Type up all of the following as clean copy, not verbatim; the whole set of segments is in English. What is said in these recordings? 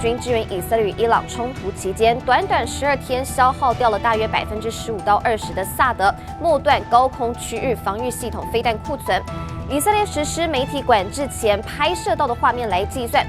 军支援以色列与伊朗冲突期间，短短12天消耗掉了大约15%到20%的萨德末段高空区域防御系统飞弹库存。以色列实施媒体管制前拍摄到的画面来计算，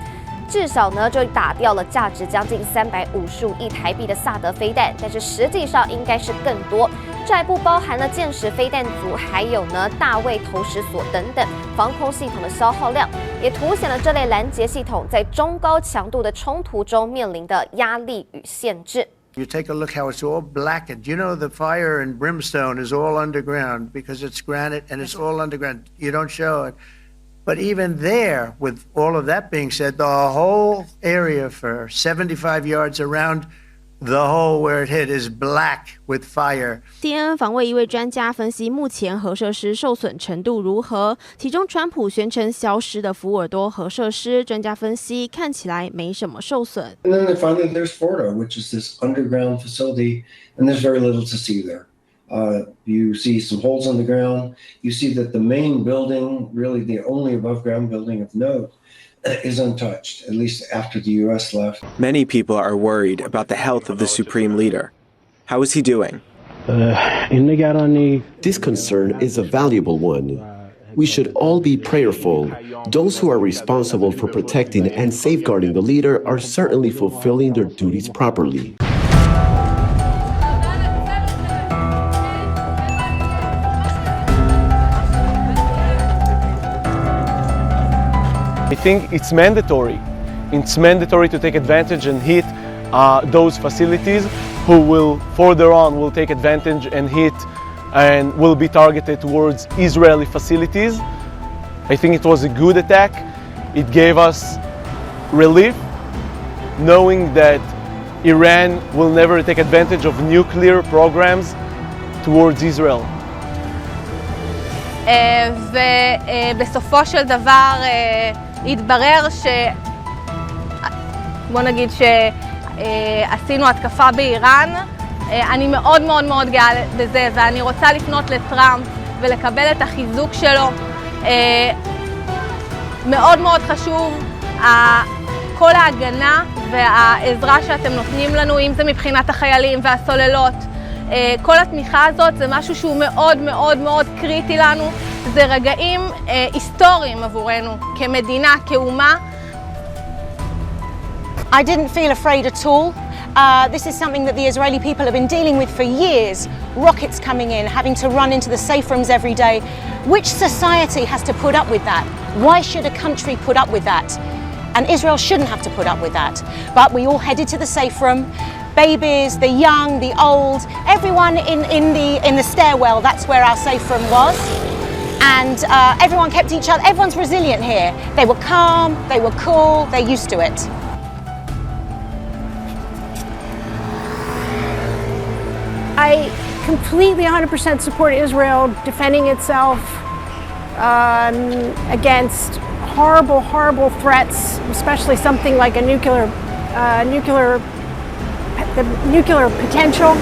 至少呢就打掉了价值将近355亿台币的萨德飞弹，但是实际上应该是更多。这还不包含了箭矢飞弹组，还有呢大卫投石索等等防空系统的消耗量，也凸显了这类拦截系统在中高强度的冲突中面临的压力与限制。You take a look how it's all blackened. You know the fire and brimstone is all underground because it's granite and it's all underground. You don't show it. But even there, with all of that being said, the whole area for 75 yards around the hole where it hit is black with fire. CNN 访问一位专家分析目前核设施受损程度如何，其中川普宣称消失的福尔多核设施，专家分析看起来没什么受损。And then finally there's Fordo, which is this underground facility, and there's very little to see there. You see some holes on the ground. You see that the main building, really the only above ground building of note, is untouched, at least after the U.S. left. Many people are worried about the health of the supreme leader. How is he doing? This concern is a valuable one. We should all be prayerful. Those who are responsible for protecting and safeguarding the leader are certainly fulfilling their duties properly. I think it's mandatory. It's mandatory to take advantage and hit those facilities who will further on will take advantage and hit and will be targeted towards Israeli facilities. I think it was a good attack. It gave us relief knowing that Iran will never take advantage of nuclear programs towards Israel. ובסופו של דבר התברר בוא נגיד שעשינו התקפה באיראן. אני מאוד מאוד מאוד גאה בזה, ואני רוצה לפנות לטראמפ ולקבל את החיזוק שלו. מאוד מאוד חשוב כל ההגנה והעזרה שאתם נותנים לנו, אם זה מבחינת החיילים והסוללות. כל התמיכה הזאת זה משהו שהוא מאוד מאוד מאוד קריטי לנו. זה רגעים היסטוריים עבורנו כמדינה, כאומה. I didn't feel afraid at all. This is something that the Israeli people have been dealing with for years. Rockets coming in, having to run into the safe rooms every day. Which society has to put up with that? Why should a country put up with that? And Israel shouldn't have to put up with that. But we all headed to the safe room. Babies, the young, the old, everyone in the stairwell, that's where our safe room was. And everyone kept each other, everyone's resilient here. They were calm, they were cool, they're used to it. I completely 100% support Israel defending itself against horrible, horrible threats, especially something like a nuclear potential.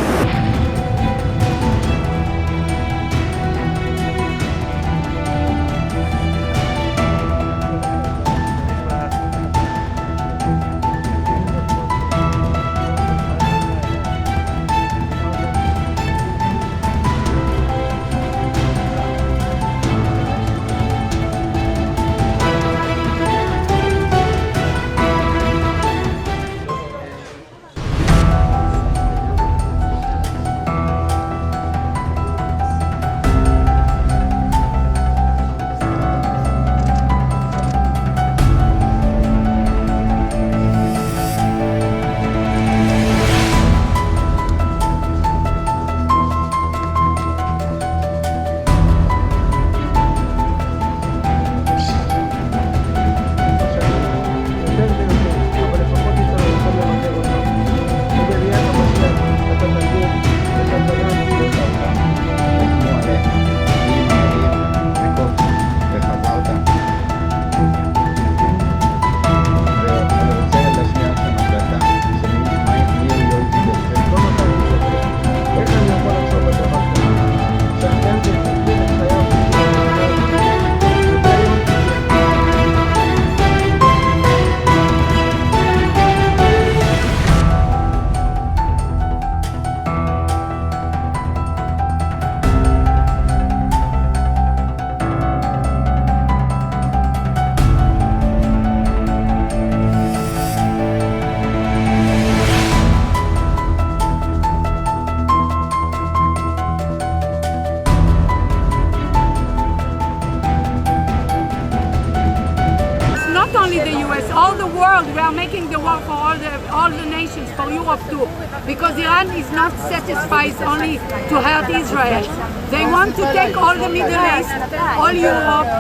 we are making the war for all the nations, for Europe too, because Iran is not satisfied only to hurt Israel. They want to take all the Middle East, all Europe,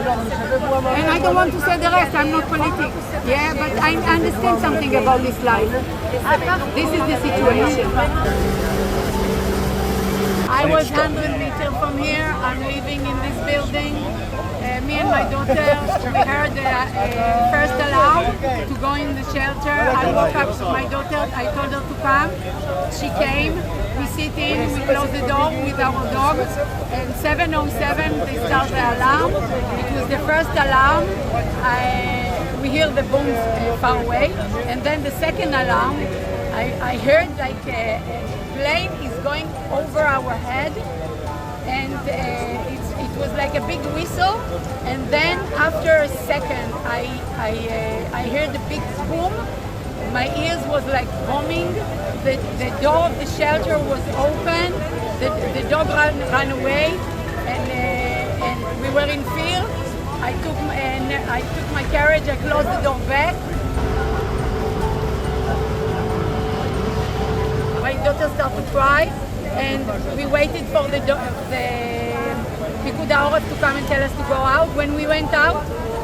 and I don't want to say the rest. I'm not politics. Yeah, but I understand something about this life. This is the situation. I was 100 meters from here. I'm living in this building. Me and my daughter, we heard the first alarm to go in the shelter. I woke up my daughter, I told her to come. She came, we sit in, we close the door with our dogs, and 7:07 they start the alarm. It was the first alarm. We hear the booms far away, and then the second alarm, I heard like a plane is going over our head, and it was like a big whistle, and then after a second I heard a big boom. My ears was like bombing. The door of the shelter was open. The dog ran away, and we were in fear. I took my carriage. I closed the door back. My daughter started to cry, and we waited for the Picud Haoref to come and tell us to go out. When we went out,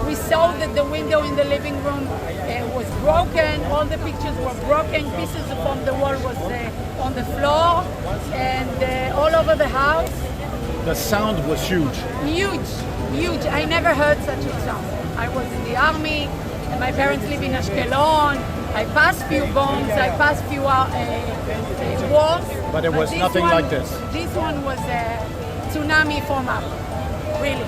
we saw that the window in the living room was broken. All the pictures were broken. Pieces from the wall was on the floor, and all over the house. The sound was huge. Huge. I never heard such a sound. I was in the army, and my parents live in Ashkelon. I passed few bombs, I passed few walls. But it was nothing like this. This one was a tsunami from up, really.